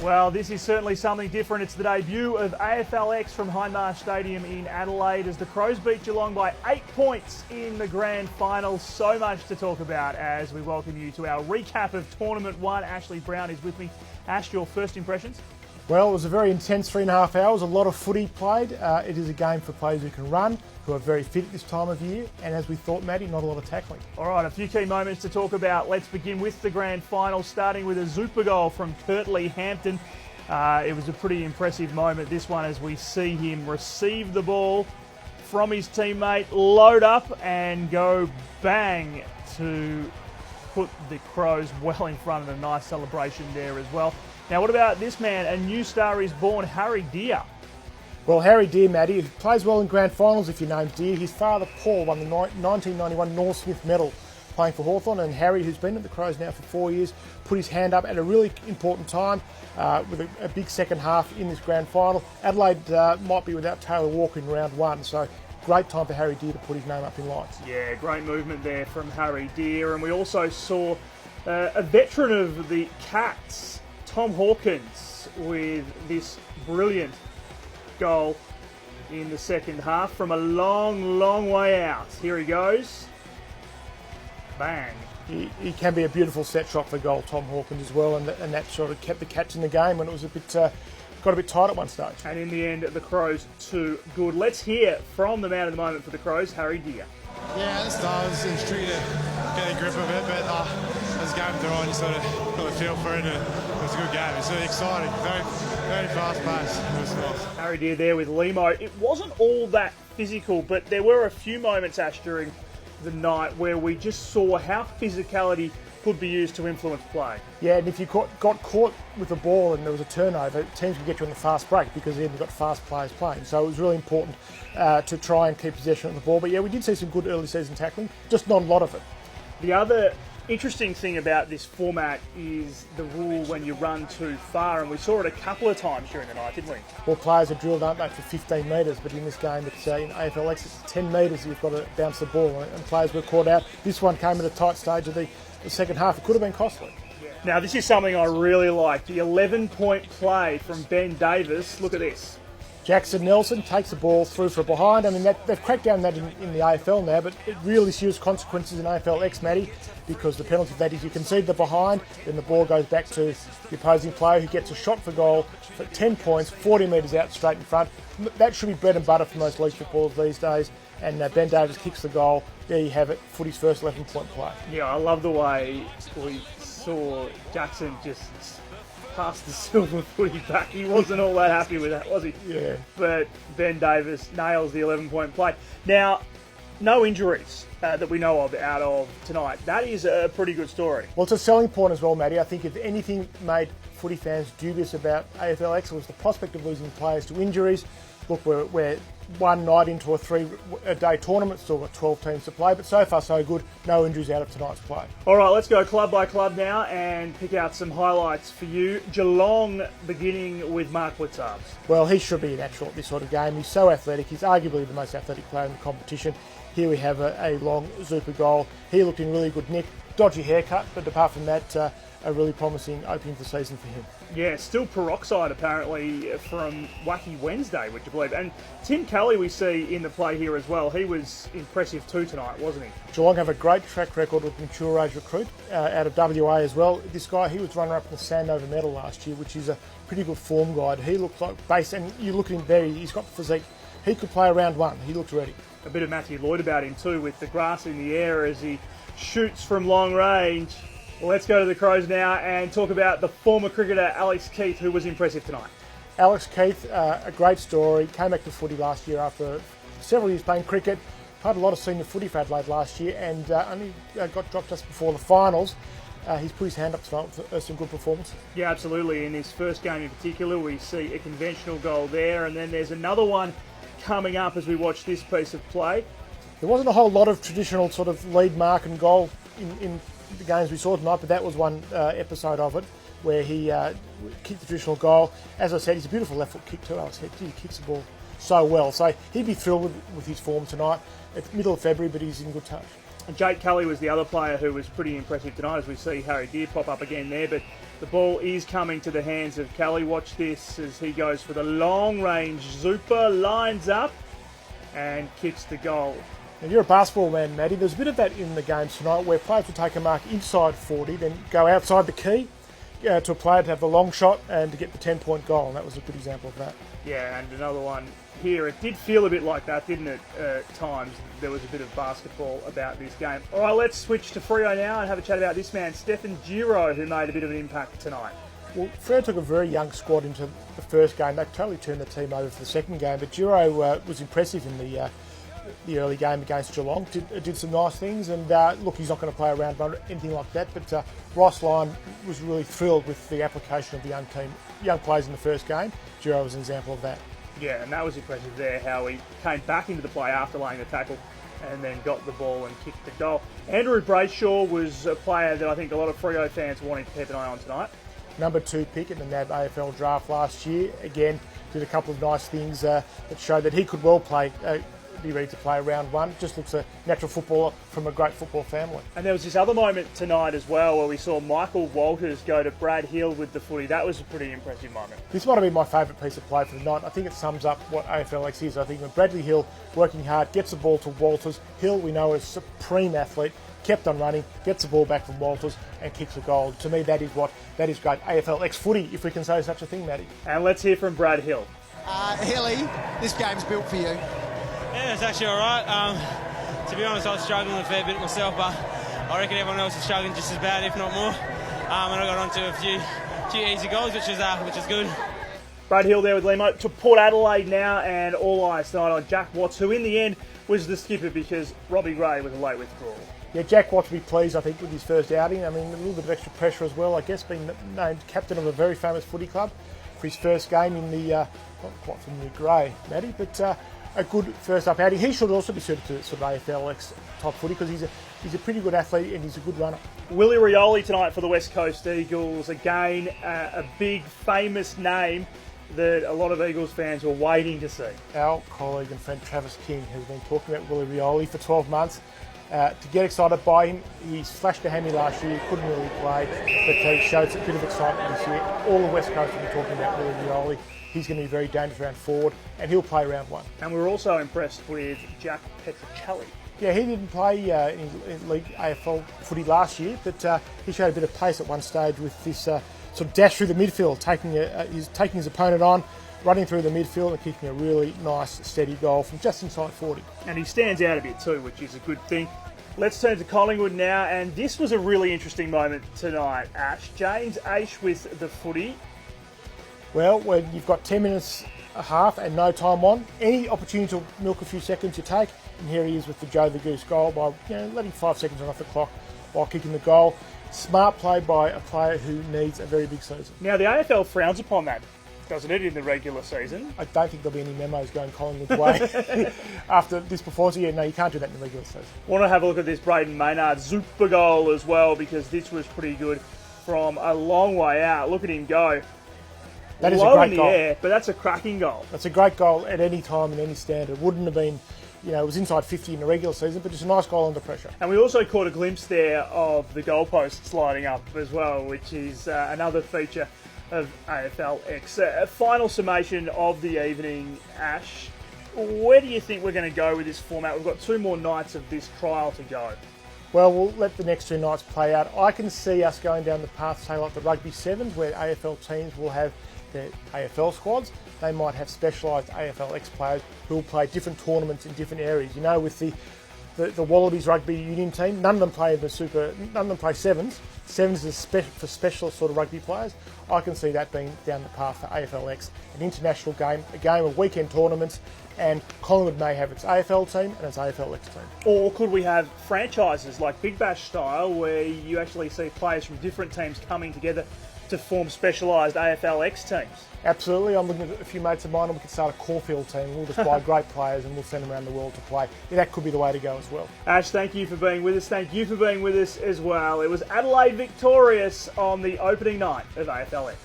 Well, this is certainly something different. It's the debut of AFLX from Hindmarsh Stadium in Adelaide as the Crows beat Geelong by 8 points in the grand final. So much to talk about as we welcome you to our recap of Tournament 1. Ashley Brown is with me. Ash, your first impressions? Well, it was a very intense 3.5 hours, a lot of footy played. It is a game for players who can run, who are very fit at this time of year, and as we thought, Maddie, not a lot of tackling. All right, a few key moments to talk about. Let's begin with the grand final, starting with a Zupa goal from Kirtley Hampton. It was a pretty impressive moment, this one, as we see him receive the ball from his teammate, load up and go bang to put the Crows well in front of a nice celebration there as well. Now, what about this man? A new star is born, Harry Deer. Well, Harry Deer, Maddie, plays well in grand finals if your name's Deer. His father, Paul, won the 1991 North Smith medal playing for Hawthorn, and Harry, who's been at the Crows now for 4 years, put his hand up at a really important time with a big second half in this grand final. Adelaide might be without Taylor Walker in round one, so great time for Harry Deer to put his name up in lights. Yeah, great movement there from Harry Deer. And we also saw a veteran of the Cats, Tom Hawkins, with this brilliant goal in the second half from a long, long way out. Here he goes. Bang. He can be a beautiful set shot for goal, Tom Hawkins, as well, and that sort of kept the Cats in the game when it was got a bit tight at one stage. And in the end, the Crows too good. Let's hear from the man of the moment for the Crows, Harry Deer. Yeah, at the start I was intrigued to get a grip of it, but as the game through on, you sort of got the feel for it, and it was a good game. It's really exciting, very, very fast pace. It was nice. Harry Deer there with Limo. It wasn't all that physical, but there were a few moments, Ash, during the night where we just saw how physicality could be used to influence play. Yeah, and if you got caught with the ball and there was a turnover, teams could get you on the fast break because then you've got fast players playing. So it was really important to try and keep possession of the ball. But yeah, we did see some good early season tackling, just not a lot of it. The other interesting thing about this format is the rule when you run too far, and we saw it a couple of times during the night, didn't we? Well, players are drilled, aren't they, for 15 metres, but in this game, it's in AFLX, it's 10 metres you've got to bounce the ball, and players were caught out. This one came at a tight stage of the second half. It could have been costly. Now, this is something I really like. The 11-point play from Ben Davis. Look at this. Jackson Nelson takes the ball through for a behind. I mean, they've cracked down that in the AFL now, but it really serious consequences in AFLX, Matty, because the penalty for that is you concede the behind, then the ball goes back to the opposing player who gets a shot for goal for 10 points, 40 metres out straight in front. That should be bread and butter for most league footballers these days. And Ben Davis kicks the goal. There you have it, footy's first 11-point play. Yeah, I love the way we saw Jackson just pass the silver footy back. He wasn't all that happy with that, was he? Yeah. But Ben Davis nails the 11-point play. Now, no injuries that we know of out of tonight. That is a pretty good story. Well, it's a selling point as well, Matty. I think if anything made footy fans dubious about AFLX, it was the prospect of losing players to injuries. Look, we're one night into a 3-day tournament, still got 12 teams to play, but so far so good. No injuries out of tonight's play. All right, let's go club by club now and pick out some highlights for you. Geelong beginning with Mark Blitzards. Well, he should be a natural at this sort of game. He's so athletic. He's arguably the most athletic player in the competition. Here we have a long Zupa goal. He looked in really good nick. Dodgy haircut, but apart from that, a really promising opening for the season for him. Yeah, still peroxide apparently from Wacky Wednesday, would you believe? And Tim Kelly we see in the play here as well. He was impressive too tonight, wasn't he? Geelong have a great track record with mature age recruit out of WA as well. This guy, he was runner-up in the Sandover medal last year, which is a pretty good form guide. He looked like base, and you look at him he's got the physique. He could play round one. He looks ready. A bit of Matthew Lloyd about him too, with the grass in the air as he shoots from long range. Well, let's go to the Crows now and talk about the former cricketer Alex Keith, who was impressive tonight. Alex Keith, a great story. Came back to footy last year after several years playing cricket. Played a lot of senior footy for Adelaide last year and only got dropped just before the finals. He's put his hand up tonight for some good performance. Yeah, absolutely. In his first game in particular, we see a conventional goal there, and then there's another one coming up as we watch this piece of play. There wasn't a whole lot of traditional sort of lead mark and goal in the games we saw tonight, but that was one episode of it where he kicked the traditional goal. As I said, he's a beautiful left foot kick too. He kicks the ball so well. So he'd be thrilled with his form tonight. It's middle of February, but he's in good touch. And Jake Kelly was the other player who was pretty impressive tonight, as we see Harry Deer pop up again there. But the ball is coming to the hands of Kelly. Watch this as he goes for the long-range Zupa, lines up and kicks the goal. Now, you're a basketball man, Matty. There's a bit of that in the games tonight where players will take a mark inside 40, then go outside the key to a player to have the long shot and to get the 10-point goal. And that was a good example of that. Yeah, and another one here. It did feel a bit like that, didn't it, at times? There was a bit of basketball about this game. All right, let's switch to Freo now and have a chat about this man, Stefan Giro, who made a bit of an impact tonight. Well, Freo took a very young squad into the first game. They totally turned the team over for the second game, but Giro was impressive in the early game against Geelong. Did some nice things, and look, he's not going to play around or anything like that, but Ross Lyon was really thrilled with the application of the young players in the first game. Giro was an example of that. Yeah, and that was impressive there, how he came back into the play after laying the tackle and then got the ball and kicked the goal. Andrew Brayshaw was a player that I think a lot of Freo fans wanted to keep an eye on tonight. Number 2 pick in the NAB AFL draft last year. Again, did a couple of nice things that showed that he could well be ready to play round one. Just looks a natural footballer from a great football family. And there was this other moment tonight as well where we saw Michael Walters go to Brad Hill with the footy. That was a pretty impressive moment. This might have been my favourite piece of play for the night. I think it sums up what AFLX is. I think when Bradley Hill, working hard, gets the ball to Walters. Hill, we know, is a supreme athlete. Kept on running, gets the ball back from Walters and kicks a goal. To me, that is great AFLX footy, if we can say such a thing, Matty. And let's hear from Brad Hill. Hilly, this game's built for you. Yeah, it's actually all right. To be honest, I was struggling a fair bit myself, but I reckon everyone else is struggling just as bad, if not more. And I got onto a few easy goals, which is good. Brad Hill there with Limo to Port Adelaide now, and all eyes tonight on Jack Watts, who in the end was the skipper because Robbie Gray was a late withdrawal. Yeah, Jack Watts will be pleased, I think, with his first outing. I mean, a little bit of extra pressure as well, I guess, being named captain of a very famous footy club for his first game in the, not quite familiar grey, Matty, but a good first up outing. He should also be suited to sort of AFLX top footy because he's a pretty good athlete and he's a good runner. Willie Rioli tonight for the West Coast Eagles. Again, a big, famous name that a lot of Eagles fans were waiting to see. Our colleague and friend Travis King has been talking about Willie Rioli for 12 months. To get excited by him, he slashed a hammy last year, couldn't really play, but he showed a bit of excitement this year. All the West Coast will be talking about Willie Rioli. He's going to be very dangerous around forward, and he'll play round one. And we were also impressed with Jack Petrocelli. Yeah, he didn't play in League AFL footy last year, but he showed a bit of pace at one stage with this sort of dash through the midfield, taking his opponent on, running through the midfield and kicking a really nice, steady goal from just inside 40. And he stands out a bit too, which is a good thing. Let's turn to Collingwood now, and this was a really interesting moment tonight, Ash. James Aish with the footy. Well, when you've got 10 minutes a half and no time on, any opportunity to milk a few seconds you take, and here he is with the Joe the Goose goal by letting 5 seconds on off the clock while kicking the goal. Smart play by a player who needs a very big season. Now, the AFL frowns upon that, doesn't it, in the regular season? I don't think there'll be any memos going Collingwood's way after this performance. Yeah, no, you can't do that in the regular season. Want to have a look at this Braden Maynard Zupa goal as well, because this was pretty good from a long way out. Look at him go. That is low a great in the goal. Air, but that's a cracking goal. That's a great goal at any time and any standard. It wouldn't have been, it was inside 50 in the regular season, but it's a nice goal under pressure. And we also caught a glimpse there of the goalposts lighting up as well, which is another feature of AFLX. A final summation of the evening, Ash. Where do you think we're going to go with this format? We've got 2 more nights of this trial to go. Well, we'll let the next 2 nights play out. I can see us going down the path, say like the Rugby Sevens, where AFL teams will have their AFL squads. They might have specialised AFLX players who will play different tournaments in different areas. With the Wallabies rugby union team, none of them play none of them play sevens. Sevens is for specialist sort of rugby players. I can see that being down the path for AFLX, an international game, a game of weekend tournaments, and Collingwood may have its AFL team and its AFLX team. Or could we have franchises like Big Bash style, where you actually see players from different teams coming together to form specialised AFLX teams? Absolutely. I'm looking at a few mates of mine, and we could start a Caulfield team. We'll just buy great players and we'll send them around the world to play. Yeah, that could be the way to go as well. Ash, thank you for being with us. Thank you for being with us as well. It was Adelaide victorious on the opening night of AFLX.